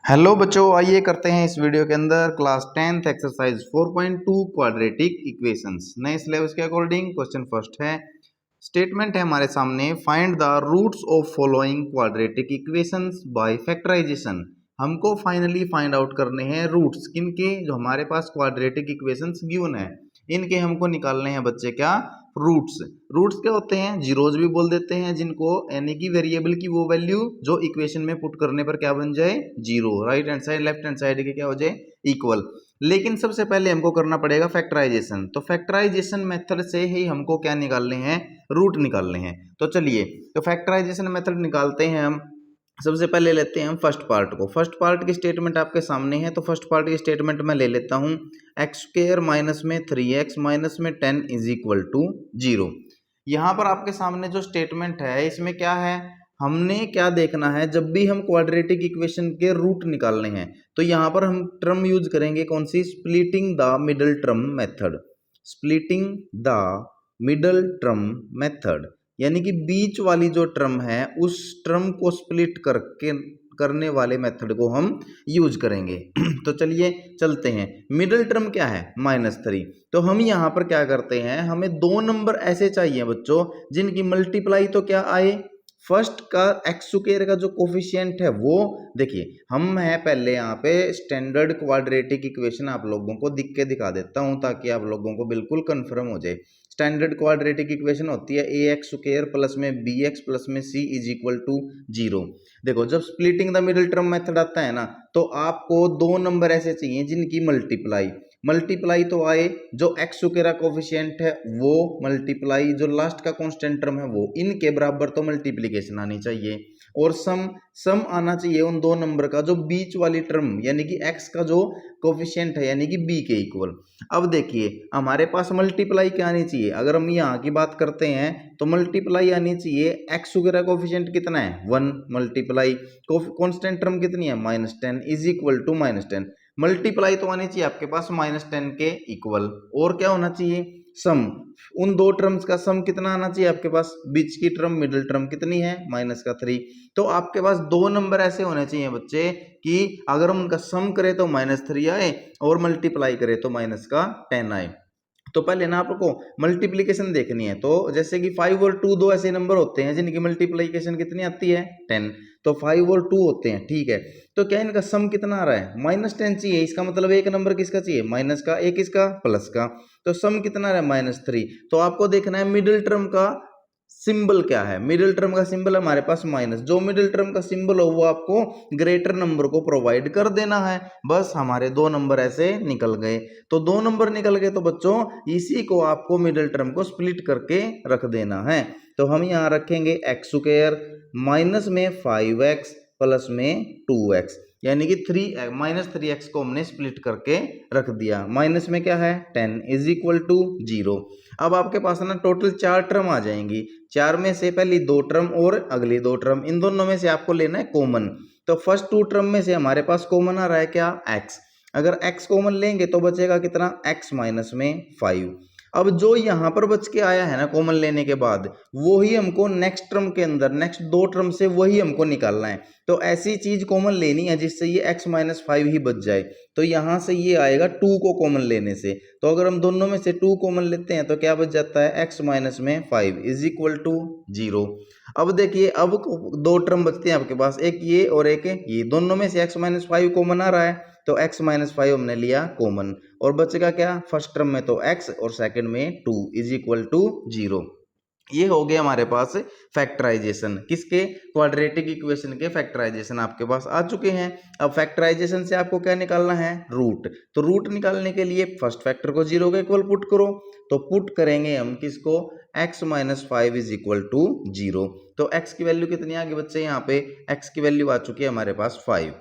Hello बच्चों, आइए करते हैं इस वीडियो के अंदर class 10th exercise 4.2 quadratic equations नए सिलेबस के अकॉर्डिंग। क्वेश्चन फर्स्ट है, स्टेटमेंट है हमारे सामने, find the roots of following quadratic equations by factorisation. हमको फाइनली फाइंड आउट करने हैं रूट्स किनके, जो हमारे पास क्वाड्रेटिक इक्वेशंस गिवन है इनके हमको निकालने हैं बच्चे क्या, रूट्स। रूट्स क्या होते हैं, जीरोज भी बोल देते हैं जिनको, यानी कि वेरिएबल की वो वैल्यू जो इक्वेशन में पुट करने पर क्या बन जाए, zero. Right hand side left hand side के क्या हो जाए, इक्वल। लेकिन सबसे पहले हमको करना पड़ेगा फैक्टराइजेशन। तो फैक्टराइजेशन मेथड से ही हमको क्या निकालने हैं, रूट निकालने हैं। तो चलिए, तो फैक्टराइजेशन मेथड निकालते हैं हम। सबसे पहले लेते हैं हम फर्स्ट पार्ट को। फर्स्ट पार्ट की स्टेटमेंट आपके सामने है, तो फर्स्ट पार्ट की स्टेटमेंट मैं ले लेता हूं, एक्स स्क्वायर माइनस में 3x माइनस में 10 इज इक्वल टू 0। यहां पर आपके सामने जो स्टेटमेंट है इसमें क्या है, हमने क्या देखना है, जब भी हम क्वाड्रेटिक इक्वेशन के रूट निकालने हैं तो यहां पर हम टर्म यूज करेंगे कौन सी, splitting the middle term method. Splitting the middle term method, यानी कि बीच वाली जो टर्म है उस टर्म को स्प्लिट करके करने वाले मेथड को हम यूज करेंगे। तो चलिए चलते हैं। मिडिल टर्म क्या है, -3। तो हम यहां पर क्या करते हैं, हमें दो नंबर ऐसे चाहिए बच्चों जिनकी मल्टीप्लाई तो क्या आए, फर्स्ट का एक्स स्क्वायर का जो कोफिशिएंट है वो, देखिए हम है पहले यहाँ पे स्टैंडर्ड क्वाड्रेटिक इक्वेशन आप लोगों को दिख के दिखा देता हूं ताकि आप लोगों को बिल्कुल कंफर्म हो जाए। स्टैंडर्ड क्वाड्रेटिक इक्वेशन होती है ए एक्स स्क्वायर प्लस में बी एक्स प्लस में सी इज इक्वल टू 0। देखो जब splitting the middle term method आता है ना, तो आपको दो नंबर ऐसे चाहिए जिनकी मल्टीप्लाई तो आए, जो एक्स स्क्वायर कोफिशिएंट है वो मल्टीप्लाई जो लास्ट का कांस्टेंट टर्म है वो, इनके बराबर तो मल्टीप्लिकेशन आनी चाहिए। और सम आना चाहिए उन दो नंबर का जो बीच वाली टर्म, यानी कि एक्स का जो कोफिशिएंट है यानी कि बी के इक्वल। अब देखिए हमारे पास मल्टीप्लाई क्या आनी चाहिए, अगर हम यहाँ की बात करते हैं तो मल्टीप्लाई आनी चाहिए, एक्स स्क्वायर कोफिशिएंट कितना है 1, मल्टीप्लाई कांस्टेंट टर्म कितनी है -10 इज इक्वल टू -10। मल्टीप्लाई तो आनी चाहिए आपके पास -10 के इक्वल, और क्या होना चाहिए, सम। उन दो टर्म्स का सम कितना आना चाहिए आपके पास, बीच की टर्म मिडिल टर्म कितनी है -3। तो आपके पास दो नंबर ऐसे होने चाहिए बच्चे कि अगर हम उनका सम करें तो -3 आए और मल्टीप्लाई करें तो -10 आए। तो पहले ना आपको मल्टीप्लीकेशन देखनी है, तो जैसे कि 5 और 2 दो ऐसे नंबर होते हैं जिनकी मल्टीप्लीकेशन कितनी आती है 10, तो 5 और 2 होते हैं, ठीक है। तो क्या इनका सम कितना आ रहा है, -10 चाहिए, इसका मतलब एक नंबर किसका चाहिए, माइनस का, एक इसका प्लस का। तो सम कितना आ रहा है -3। तो आपको देखना है मिडिल टर्म का सिंबल क्या है, मिडिल टर्म का सिंबल हमारे पास माइनस, जो मिडिल टर्म का सिंबल हो वो आपको ग्रेटर नंबर को प्रोवाइड कर देना है। बस हमारे दो नंबर ऐसे निकल गए। तो दो नंबर निकल गए तो बच्चों इसी को आपको मिडिल टर्म को स्प्लिट करके रख देना है। तो हम यहाँ रखेंगे एक्स स्क्वायर माइनस में 5x प्लस में 2x, यानी कि -3x को हमने स्प्लिट करके रख दिया। माइनस में क्या है 10 इज इक्वल टू 0। अब आपके पास ना टोटल 4 टर्म आ जाएंगी, 4 में से पहली 2 टर्म और अगली 2 टर्म, इन दोनों में से आपको लेना है कॉमन। तो फर्स्ट 2 टर्म में से हमारे पास कॉमन आ रहा है क्या, x। अगर x कॉमन लेंगे तो बचेगा कितना, x माइनस में 5। अब जो यहाँ पर बच के आया है ना कॉमन लेने के बाद, वो ही हमको नेक्स्ट टर्म के अंदर, नेक्स्ट 2 टर्म से वही हमको निकालना है। तो ऐसी चीज कॉमन लेनी है जिससे ये x-5 ही बच जाए। तो यहां से ये आएगा 2 को कॉमन लेने से। तो अगर हम दोनों में से 2 कॉमन लेते हैं तो क्या बच जाता है, x-5 इज इक्वल टू 0। अब देखिए, अब 2 टर्म बचते हैं आपके पास, एक ये और एक ये, दोनों में से x-5 कॉमन आ रहा है, तो x-5 हमने लिया कॉमन, और बचेगा क्या, फर्स्ट टर्म में तो x और सेकंड में 2 इज इक्वल टू 0। ये हो गया हमारे पास फैक्टराइजेशन, किसके, क्वाड्रेटिक इक्वेशन के फैक्टराइजेशन आपके पास आ चुके हैं। अब फैक्टराइजेशन से आपको क्या निकालना है, रूट। तो रूट निकालने के लिए फर्स्ट फैक्टर को 0 के इक्वल पुट करो। तो पुट करेंगे हम किसको, x-5 इज इक्वल टू 0। तो x की वैल्यू कितनी आ गई बच्चे, यहाँ पे x की वैल्यू आ चुकी है हमारे पास 5।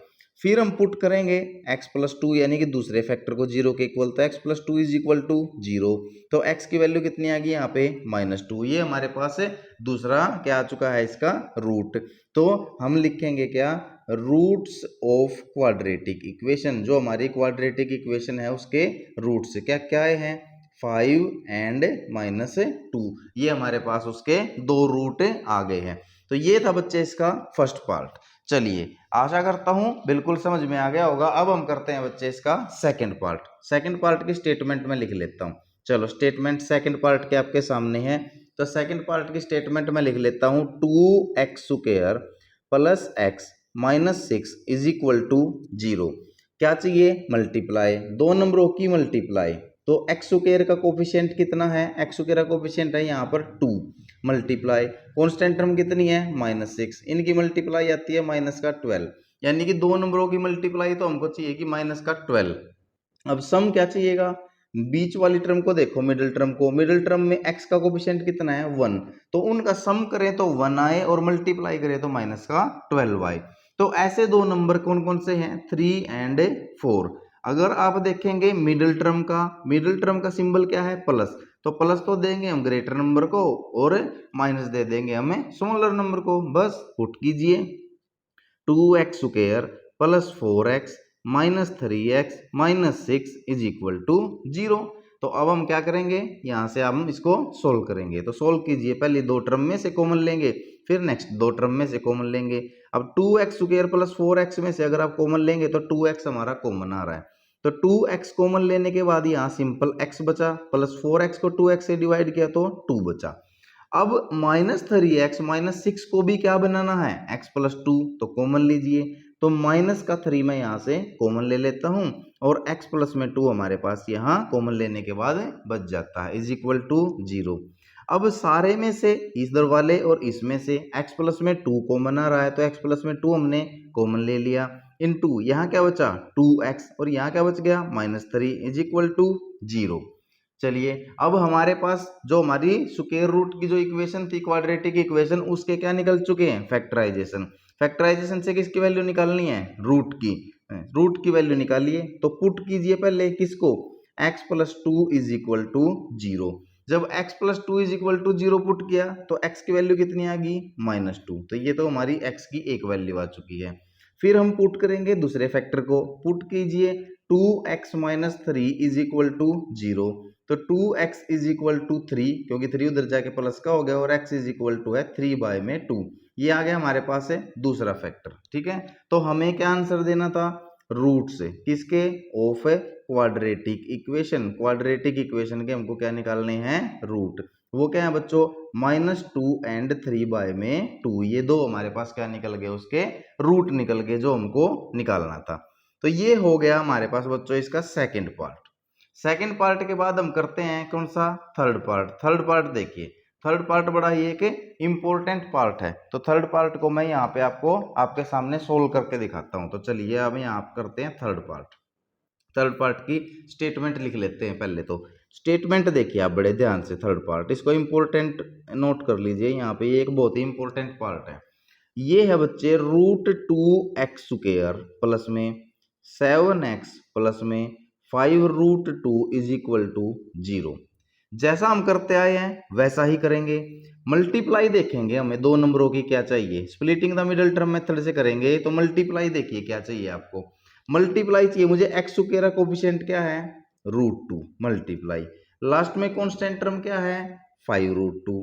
फिर हम पुट करेंगे x प्लस 2, यानी कि दूसरे फैक्टर को 0 के इक्वल, तो x plus 2 is equal to 0। तो x की वैल्यू कितनी आ गई यहाँ पे -2। ये हमारे पास दूसरा क्या आ चुका है, इसका रूट। तो हम लिखेंगे क्या, रूट्स ऑफ क्वाड्रेटिक इक्वेशन, जो हमारी क्वाड्रेटिक इक्वेशन है उसके रूट्स क्या क्या हैं, 5 एंड -2। ये हमारे पास उसके दो रूट आ गए हैं। तो ये था बच्चे इसका फर्स्ट पार्ट। चलिए आशा करता हूं बिल्कुल समझ में आ गया होगा। अब हम करते हैं बच्चे इसका सेकंड पार्ट। सेकंड पार्ट की स्टेटमेंट में लिख लेता हूं। चलो स्टेटमेंट सेकंड पार्ट के आपके सामने है, तो सेकंड पार्ट की स्टेटमेंट में लिख लेता हूं 2x² plus x minus 6 is equal to 0। क्या चाहिए? मल्टीप्लाई, दो नंबरों की मल्टीप्लाई। तो x² का कोफिशिएंट कितना है? x² का कोफिशिएंट है यहाँ पर 2, मल्टीप्लाई कांस्टेंट टर्म कितनी है? -6, इनकी मल्टीप्लाई आती है माइनस का 12, यानी कि दो नंबरों की मल्टीप्लाई तो हमको चाहिए कि माइनस का 12। अब सम क्या चाहिएगा? बीच वाली टर्म को देखो, मिडिल टर्म को, मिडिल टर्म में x का कोफिशिएंट कितना है? 1, तो उनका सम करें तो 1 आए और मल्टीप्लाई करें तो माइनस का 12 आए। तो ऐसे दो नंबर कौन कौन से हैं? 3 एंड 4। अगर आप देखेंगे मिडिल टर्म का सिंबल क्या है? प्लस, तो प्लस तो देंगे हम ग्रेटर नंबर को और माइनस दे देंगे हमें स्मॉलर नंबर को। बस पुट कीजिए 2x² plus 4x minus 3x minus 6 is equal to 0। तो अब हम क्या करेंगे? यहाँ से हम इसको सोल्व करेंगे। तो सोल्व कीजिए, पहले दो टर्म में से कॉमन लेंगे, फिर नेक्स्ट दो टर्म में से कॉमन लेंगे। अब 2x² प्लस 4x में से अगर आप कॉमन लेंगे तो 2x हमारा कॉमन आ रहा है, तो 2x कॉमन लेने के बाद यहाँ सिंपल x बचा, प्लस 4x को 2x से डिवाइड किया तो 2 बचा। अब माइनस 3x माइनस 6 को भी क्या बनाना है? x प्लस 2, तो कॉमन लीजिए। तो माइनस का 3 मैं यहाँ से कॉमन ले लेता हूँ और x प्लस में 2 हमारे पास यहाँ कॉमन लेने के बाद बच जाता है, इज इक्वल टू 0। अब सारे में से इधर वाले और इसमें से x प्लस में 2 कॉमन आ रहा है, तो x प्लस में 2 हमने कॉमन ले लिया, इनटू यहाँ क्या बचा? 2x, और यहाँ क्या बच गया? -3 इज इक्वल टू 0। चलिए अब हमारे पास जो हमारी स्क्वायर रूट की जो इक्वेशन थी, क्वाड्रेटिक इक्वेशन, उसके क्या निकल चुके हैं? फैक्टराइजेशन। फैक्टराइजेशन से किसकी वैल्यू निकालनी है? रूट की वैल्यू निकालिए। तो पुट कीजिए पहले किसको? x plus 2 is equal to 0। जब x plus 2 is equal to 0 put किया तो x की वैल्यू कितनी आ गई? -2। तो ये तो हमारी x की एक वैल्यू आ चुकी है। फिर हम पुट करेंगे दूसरे फैक्टर को, पुट कीजिए 2x minus 3 is equal to 0। तो 2x इज इक्वल टू 3, क्योंकि 3 उधर जाके प्लस का हो गया, और x इज इक्वल टू है 3/2। ये आ गया हमारे पास है दूसरा फैक्टर। ठीक है, तो हमें क्या आंसर देना था? रूट से, किसके? Of quadratic equation. Quadratic equation के हमको क्या निकालने हैं? रूट। वो क्या है बच्चों? -2 एंड 3/2। ये दो हमारे पास क्या निकल गए? उसके रूट निकल गए जो हमको निकालना था। तो ये हो गया हमारे पास बच्चों इसका सेकंड पार्ट। सेकंड पार्ट के बाद हम करते हैं कौन सा? Third part. थर्ड पार्ट देखिए, थर्ड पार्ट बड़ा ही एक इंपॉर्टेंट पार्ट है। तो थर्ड पार्ट को मैं यहाँ पे आपको आपके सामने सोल्व करके दिखाता हूँ। तो चलिए अब यहाँ करते हैं थर्ड पार्ट। थर्ड पार्ट की स्टेटमेंट लिख लेते हैं पहले। तो स्टेटमेंट देखिए आप बड़े ध्यान से, थर्ड पार्ट इसको इंपॉर्टेंट नोट कर लीजिए, यहाँ पे ये एक बहुत ही इंपॉर्टेंट पार्ट है। ये है बच्चे √2x² प्लस में 7x प्लस में 5√2 इज इक्वल टू 0। जैसा हम करते आए हैं वैसा ही करेंगे। मल्टीप्लाई देखेंगे हमें दो नंबरों की क्या चाहिए, splitting the middle term method से करेंगे। तो मल्टीप्लाई देखिए क्या चाहिए आपको? मल्टीप्लाई चाहिए मुझे x² का कोफिशिएंट क्या है? √2 मल्टीप्लाई, लास्ट में कांस्टेंट टर्म क्या है? 5√2।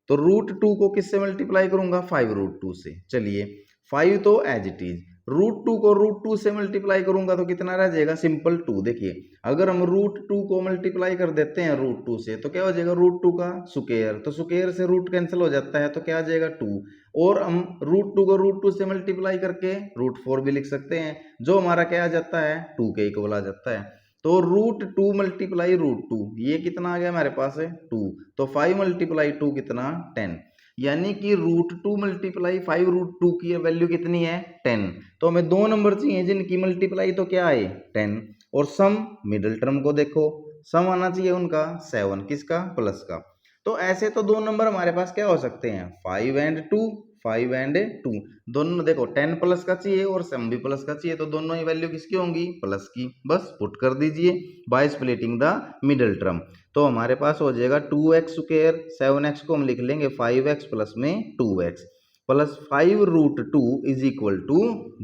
तो √2 को किससे मल्टीप्लाई करूंगा? 5√2 से। चलिए 5 तो एज इट इज, √2 को √2 से मल्टीप्लाई करूंगा तो कितना रह जाएगा? सिंपल 2। देखिए अगर हम √2 को मल्टीप्लाई कर देते हैं √2 से तो क्या हो जाएगा? √2 का स्क्वायर, तो स्क्वायर से रूट कैंसिल हो जाता है, तो क्या आ जाएगा? 2। और हम √2 को √2 से मल्टीप्लाई करके √4 भी लिख सकते हैं, जो हमारा क्या आ जाता है? 2 के इक्वल आ जाता है। तो √2 मल्टीप्लाई √2, ये कितना आ गया हमारे पास है? 2। तो 5 मल्टीप्लाई 2 कितना? 10। यानी कि √2 मल्टीप्लाई 5√2 की वैल्यू कितनी है? 10। तो हमें दो नंबर चाहिए जिनकी मल्टीप्लाई तो क्या आए? 10। और सम मिडिल टर्म को देखो, सम आना चाहिए उनका 7, किसका? प्लस का। तो ऐसे तो दो नंबर हमारे पास क्या हो सकते हैं? 5 एंड 2, 5 एंड 2। दोनों देखो 10 प्लस का चाहिए और सम भी प्लस का चाहिए, तो दोनों ही वैल्यू किसकी होंगी? प्लस की। बस पुट कर दीजिए by splitting the middle term. तो हमारे पास हो जाएगा 2x², 7x को हम लिख लेंगे 5x प्लस में 2x plus 5√2 is equal to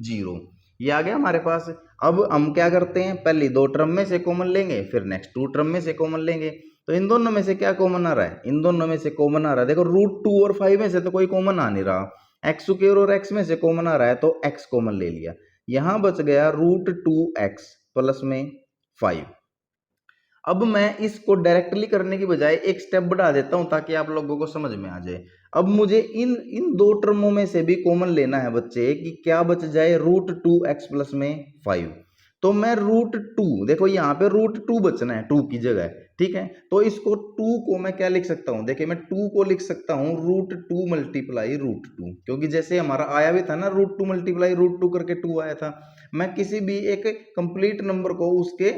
0। ये आ गया हमारे पास। अब हम क्या करते हैं? पहले दो टर्म में से कॉमन लेंगे, फिर नेक्स्ट टू टर्म में से कॉमन लेंगे। तो इन दोनों में से क्या कॉमन आ रहा है? इन दोनों में से कॉमन आ रहा है, देखो √2 और 5 में से तो कोई कॉमन आ नहीं रहा, एक्स स्क्वायर और एक्स में से कॉमन आ रहा है तो एक्स कॉमन ले लिया, यहां बच गया √2x प्लस में 5। अब मैं इसको डायरेक्टली करने की बजाय एक स्टेप बढ़ा देता हूं ताकि आप लोगों को समझ में आ जाए। अब मुझे इन इन दो टर्मों में से भी कॉमन लेना है बच्चे कि क्या बच जाए √2x प्लस में 5। तो मैं √2, देखो यहाँ पे √2 बचना है 2 की जगह, ठीक है। तो इसको 2 को मैं क्या लिख सकता हूँ, देखिए मैं 2 को लिख सकता हूँ √2 मल्टीप्लाई √2, क्योंकि जैसे हमारा आया भी था ना √2 मल्टीप्लाई √2 करके 2 आया था। मैं किसी भी एक कंप्लीट नंबर को उसके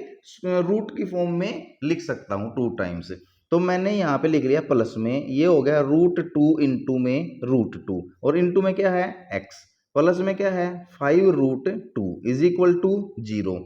रूट की फॉर्म में लिख सकता हूँ 2 टाइम्स। तो मैंने यहाँ पे लिख लिया प्लस में, ये हो गया √2 इंटू में √2 और इंटू में क्या है x, प्लस में क्या है 5√2 इज इक्वल टू 0।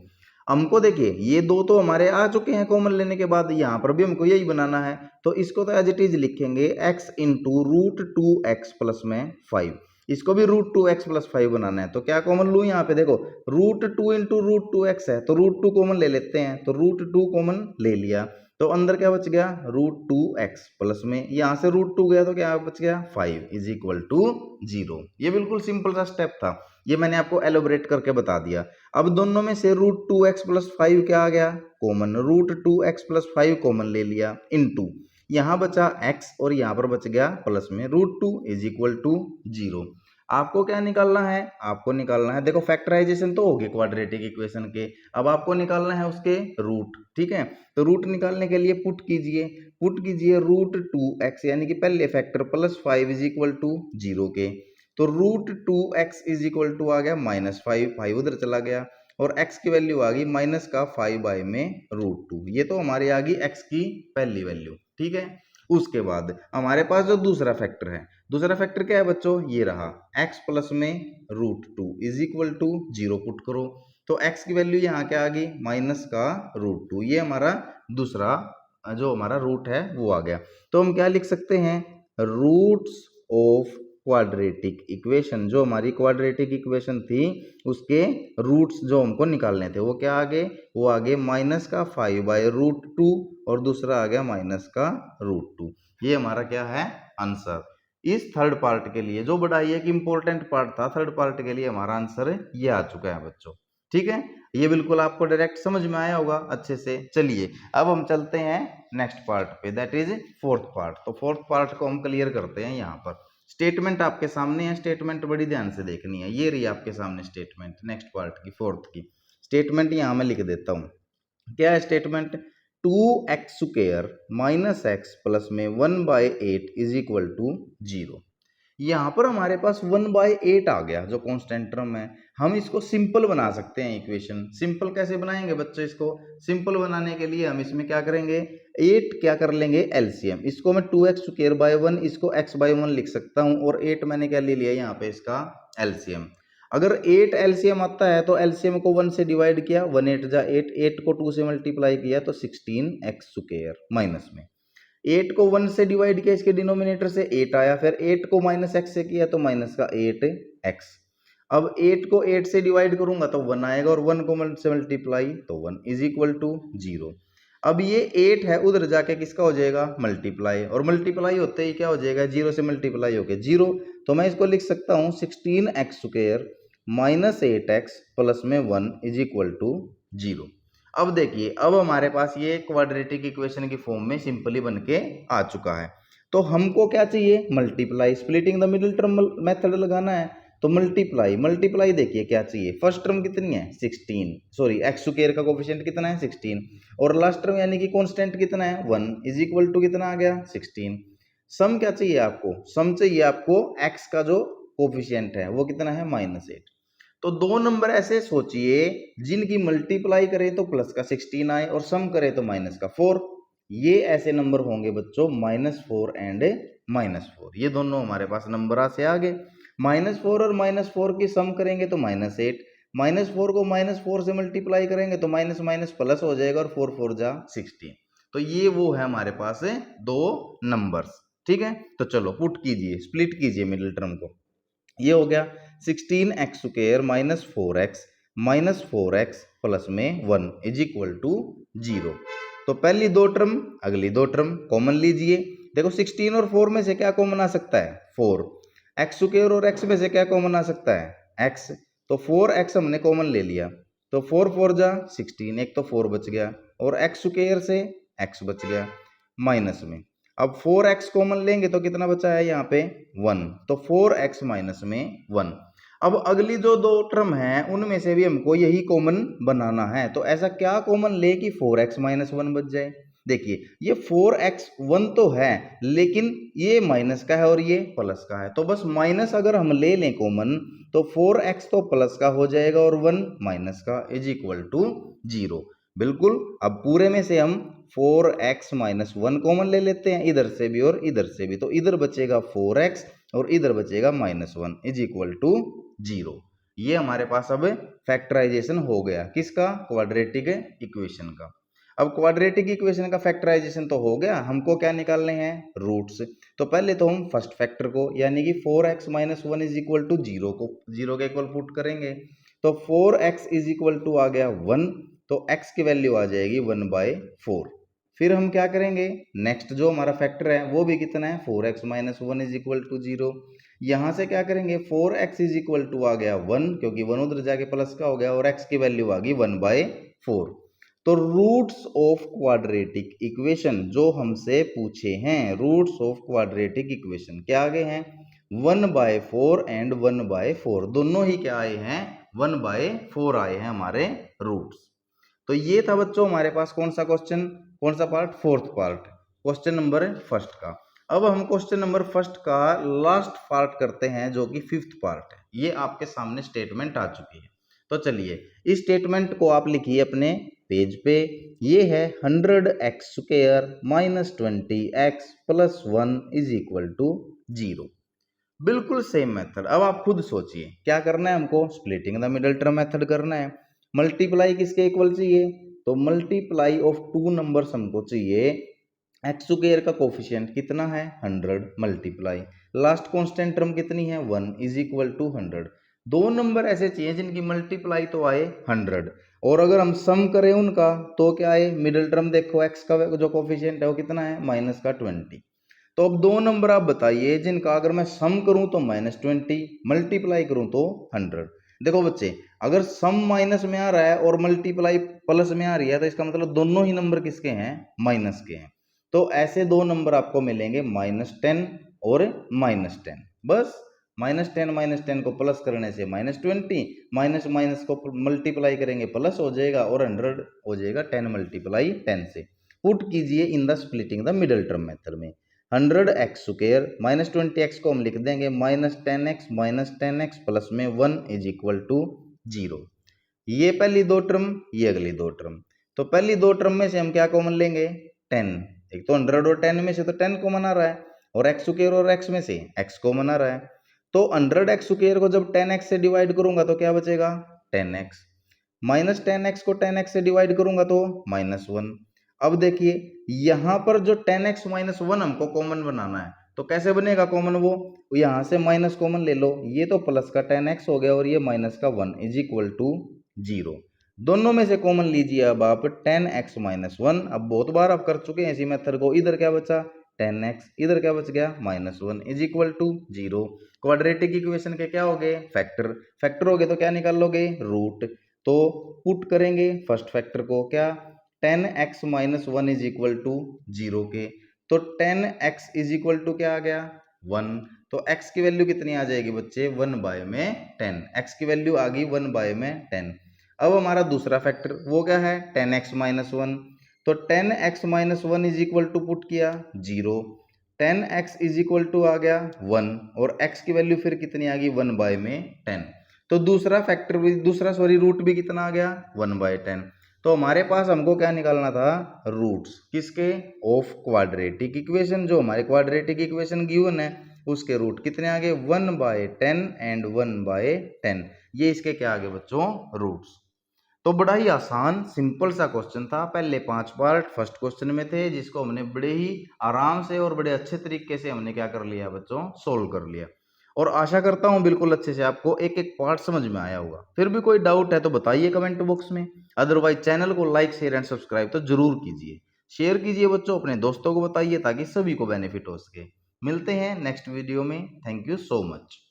हमको देखिए ये दो तो हमारे आ चुके हैं कॉमन लेने के बाद, यहाँ पर भी हमको यही बनाना है तो इसको तो एज इट इज लिखेंगे x इंटू √2x प्लस में 5। इसको भी √2x प्लस 5 बनाना है तो क्या कॉमन लूँ यहाँ पे, देखो √2 इंटू √2x है तो √2 कॉमन ले लेते हैं, तो √2 कॉमन ले लिया तो अंदर क्या बच गया √2x प्लस में, यहाँ से √2 गया तो क्या बच गया 5 इज इक्वल टू 0। ये बिल्कुल सिंपल सा स्टेप था, ये मैंने आपको एलोबरेट करके बता दिया। अब दोनों में से √2x प्लस 5 क्या आ गया कॉमन, √2x प्लस 5 कॉमन ले लिया इंटू यहाँ बचा x और यहाँ पर बच गया प्लस में √2 इज इक्वल टू 0। आपको क्या निकालना है, आपको निकालना है, देखो फैक्टराइजेशन तो हो गए क्वाड्रेटिक इक्वेशन के, अब आपको निकालना है उसके रूट, ठीक है। तो रूट निकालने के लिए पुट कीजिए √2x यानी कि पहले factor plus 5 is equal to 0 के, तो √2x इज इक्वल टू आ गया -5, 5 उधर चला गया और x की वैल्यू आ गई माइनस का 5 बाय में √2, ये तो हमारी आ गई x की पहली वैल्यू, ठीक है। उसके बाद हमारे पास जो दूसरा फैक्टर है, दूसरा फैक्टर क्या है बच्चों, ये रहा x प्लस में √2 इज इक्वल टू 0 पुट करो तो x की वैल्यू यहाँ क्या आ गई माइनस का √2, ये हमारा दूसरा जो हमारा रूट है वो आ गया। तो हम क्या लिख सकते हैं, रूट्स ऑफ क्वाड्रेटिक इक्वेशन, जो हमारी क्वाड्रेटिक इक्वेशन थी उसके रूट्स जो हमको निकालने थे वो क्या आ गए, वो आ गए माइनस का 5 बाय √2 और दूसरा आ गया माइनस का √2। ये हमारा क्या है आंसर। इस थर्ड पार्ट के लिए जो बड़ा एक इंपॉर्टेंट पार्ट था, थर्ड पार्ट के लिए हमारा आंसर ये आ चुका है बच्चों, ठीक है। ये बिल्कुल आपको डायरेक्ट समझ में आया होगा अच्छे से। चलिए अब हम चलते हैं नेक्स्ट पार्ट पे, दैट इज फोर्थ पार्ट। तो फोर्थ पार्ट को हम क्लियर करते हैं। यहाँ पर स्टेटमेंट आपके सामने है, स्टेटमेंट बड़ी ध्यान से देखनी है, ये रही आपके सामने स्टेटमेंट नेक्स्ट पार्ट की, फोर्थ की स्टेटमेंट यहाँ मैं लिख देता हूँ। क्या है statement, 2x² minus x plus में 1/8 इज इक्वल टू 0। यहाँ पर हमारे पास 1/8 आ गया जो कांस्टेंट टर्म है, हम इसको सिंपल बना सकते हैं इक्वेशन। सिंपल कैसे बनाएंगे बच्चों, इसको सिंपल बनाने के लिए हम इसमें क्या करेंगे, 8 क्या कर लेंगे एलसीएम, इसको मैं 2x²/1 इसको x/1 लिख सकता हूँ और 8 मैंने क्या ले लिया यहाँ पे इसका एलसीएम। अगर 8 एलसीएम आता है तो एलसीएम को 1 से डिवाइड किया, 1 8 जा 8, 8 को 2 से मल्टीप्लाई किया तो 16x² माइनस में 8 को 1 से डिवाइड किया, इसके डिनोमिनेटर से 8 आया, फिर 8 को माइनस x से किया तो माइनस का 8x। अब 8 को 8 से डिवाइड करूंगा तो 1 आएगा और 1 को से मल्टीप्लाई तो 1 इज इक्वल टू 0। अब ये 8 है उधर जाके किसका हो जाएगा मल्टीप्लाई, और मल्टीप्लाई होते ही क्या हो जाएगा 0 से मल्टीप्लाई हो गया 0। तो मैं इसको लिख सकता हूँ 16x² माइनस 8x प्लस में 1 इज इक्वल टू 0। अब देखिए अब हमारे पास ये क्वाड्रेटिक इक्वेशन की फॉर्म में सिंपली बन के आ चुका है। तो हमको क्या चाहिए multiply, splitting the middle term method लगाना है तो मल्टीप्लाई देखिए क्या चाहिए, फर्स्ट टर्म कितनी है 16, सॉरी x² का कोफिशिएंट कितना है 16 और लास्ट टर्म यानी कि कांस्टेंट कितना है 1 इज इक्वल टू कितना आ गया 16। सम क्या चाहिए आपको, सम चाहिए आपको x का जो कोफिशिएंट है वो कितना है -8। तो दो नंबर ऐसे सोचिए जिनकी मल्टीप्लाई करें तो प्लस का 16 आए और सम करें तो माइनस का 4। ये ऐसे नंबर होंगे बच्चों -4 एंड -4, ये दोनों हमारे पास नंबर से आ गए। -4 और -4 की सम करेंगे तो -8, -4 को -4 से मल्टीप्लाई करेंगे तो माइनस माइनस प्लस हो जाएगा और 4 4 जा 16। तो ये वो है हमारे पास दो नंबर्स, ठीक है। तो चलो पुट कीजिए, स्प्लिट कीजिए मिडिल टर्म को, ये हो गया 16x² माइनस 4x प्लस में 1 इज इक्वल टू 0। तो पहली दो टर्म अगली दो टर्म कॉमन लीजिए, देखो 16 और 4 में से क्या कॉमन आ सकता है 4, एक्स स्क्वायर और एक्स में से क्या कॉमन आ सकता है, एक्स। तो 4x हमने कॉमन ले लिया, तो 4 4 जा 16, एक तो 4 बच गया और एक्स स्क्वायर से x बच गया माइनस में। अब 4x कॉमन लेंगे तो कितना बचा है यहाँ पे 1, तो 4x माइनस में 1। अब अगली जो दो टर्म है उनमें से भी हमको यही कॉमन बनाना है, तो ऐसा क्या कॉमन ले कि 4x माइनस 1 बच जाए। देखिए ये 4x 1 तो है लेकिन ये माइनस का है और ये प्लस का है, तो बस माइनस अगर हम ले लें कॉमन तो 4x तो प्लस का हो जाएगा और 1 माइनस का इज इक्वल टू 0। बिल्कुल। अब पूरे में से हम 4x माइनस 1 कॉमन ले लेते हैं, इधर से भी और इधर से भी, तो इधर बचेगा 4x और इधर बचेगा माइनस 1 इज इक्वल टू 0। ये हमारे पास अब फैक्टराइजेशन हो गया किसका, क्वाड्रेटिक इक्वेशन का। अब क्वाड्रेटिक इक्वेशन का फैक्टराइजेशन तो हो गया, हमको क्या निकालने हैं, रूट्स। तो पहले तो हम फर्स्ट फैक्टर को यानी कि 4x minus 1 is equal to 0 को 0 के इक्वल पुट करेंगे, तो 4x इज इक्वल टू आ गया 1, तो x की वैल्यू आ जाएगी 1/4। फिर हम क्या करेंगे, नेक्स्ट जो हमारा फैक्टर है वो भी कितना है, 4x minus 1 is equal to 0। यहाँ से क्या करेंगे, 4x इज इक्वल टू आ गया 1 क्योंकि 1 उधर जाके प्लस का हो गया और x की वैल्यू आ गई 1/4। तो रूट्स ऑफ क्वाड्रेटिक इक्वेशन जो हमसे पूछे हैं, रूट्स ऑफ क्वाड्रेटिक इक्वेशन क्या आगे हैं, 1/4 एंड 1/4 दोनों ही क्या आए हैं, 1/4 आए हैं हमारे रूट्स। तो ये था बच्चों हमारे पास कौन सा क्वेश्चन, कौन सा part, fourth part, question number first का। अब हम क्वेश्चन नंबर फर्स्ट का लास्ट पार्ट करते हैं जो कि फिफ्थ पार्ट है। ये आपके सामने स्टेटमेंट आ चुकी है, तो चलिए इस स्टेटमेंट को आप लिखिए अपने पेज पे। ये है 100x square minus 20x plus 1 is equal to 0। बिल्कुल सेम मेथड। अब आप खुद सोचिए क्या करना है, हमको splitting the middle term method करना है। मल्टीप्लाई किसके इक्वल चाहिए, तो मल्टीप्लाई ऑफ टू नंबर्स हमको चाहिए। एक्स स्क्वायर का कोफिशिएंट कितना है 100 मल्टीप्लाई लास्ट कांस्टेंट टर्म कितनी है 1 इज इक्वल टू 100। दो नंबर ऐसे चाहिए जिनकी मल्टीप्लाई तो आए 100 और अगर हम सम करें उनका तो क्या आए, मिडिल टर्म देखो एक्स का जो कोफिशिएंट है वो कितना है माइनस का 20। तो अब दो नंबर आप बताइए जिनका अगर मैं सम करूं तो -20, मल्टीप्लाई करूं तो 100। देखो बच्चे अगर सम माइनस में आ रहा है और मल्टीप्लाई प्लस में आ रही है तो इसका मतलब दोनों ही नंबर किसके हैं, माइनस के हैं। तो ऐसे दो नंबर आपको मिलेंगे -10 और -10। बस -10 को प्लस करने से -20, माइनस माइनस को मल्टीप्लाई करेंगे प्लस हो जाएगा और 100 हो जाएगा 10 मल्टीप्लाई 10 से। पुट कीजिए in the splitting the middle term method में। 100x स्क्वायर -20x को हम लिख देंगे -10x प्लस में 1 इज इक्वल टू 0। ये पहली दो टर्म, ये अगली दो टर्म। तो पहली दो टर्म में से हम क्या कॉमन लेंगे, 10। एक तो 100 और 10 में से तो 10 कॉमन आ रहा है और x स्क्वायर और x में से x कॉमन आ रहा है। तो 100x स्क्वायर को जब 10x से डिवाइड करूंगा तो क्या बचेगा 10x, माइनस 10x को 10x से डिवाइड करूंगा तो -1। अब देखिए यहां पर जो 10x माइनस 1 हमको कॉमन बनाना है तो कैसे बनेगा कॉमन, वो यहां से माइनस कॉमन ले लो, ये तो प्लस का 10x हो गया और ये माइनस का 1 इज इक्वल टू 0। दोनों में से कॉमन लीजिए अब आप 10x माइनस 1। अब बहुत बार आप कर चुके हैं इसी मेथड को। इधर क्या बचा 10x, इधर क्या बच गया -1 is equal to 0। Quadratic equation के क्या हो गए, फैक्टर। फैक्टर हो गए तो क्या निकाल लोगे, रूट। तो पुट करेंगे फर्स्ट फैक्टर को, क्या 10x minus 1 is equal to 0 के, तो 10x इज इक्वल टू क्या आ गया 1। तो x की वैल्यू कितनी आ जाएगी बच्चे 1/10, x की वैल्यू आ गई 1/10। अब हमारा दूसरा फैक्टर वो क्या है 10x माइनस 1, तो 10x minus 1 is equal to put किया 0, 10x इज इक्वल टू आ गया 1 और x की वैल्यू फिर कितनी आ गई 1/10। तो दूसरा फैक्टर भी रूट भी कितना आ गया 1/10। तो हमारे पास हमको क्या निकालना था, रूट्स किसके, ऑफ क्वाड्रेटिक इक्वेशन। जो हमारे क्वाड्रेटिक इक्वेशन गिवन है उसके रूट कितने आ गए 1/10 एंड 1/10। ये इसके क्या आ गए बच्चों, रूट्स। तो बड़ा ही आसान सिंपल सा क्वेश्चन था। पहले 5 पार्ट फर्स्ट क्वेश्चन में थे जिसको हमने बड़े ही आराम से और बड़े अच्छे तरीके से हमने क्या कर लिया बच्चों, सोल्व कर लिया। और आशा करता हूं बिल्कुल अच्छे से आपको एक एक पार्ट समझ में आया होगा। फिर भी कोई डाउट है तो बताइए कमेंट बॉक्स में। अदरवाइज चैनल को लाइक शेयर एंड सब्सक्राइब तो जरूर कीजिए। शेयर कीजिए बच्चों, अपने दोस्तों को बताइए ताकि सभी को बेनिफिट हो सके। मिलते हैं नेक्स्ट वीडियो में। Thank you so much.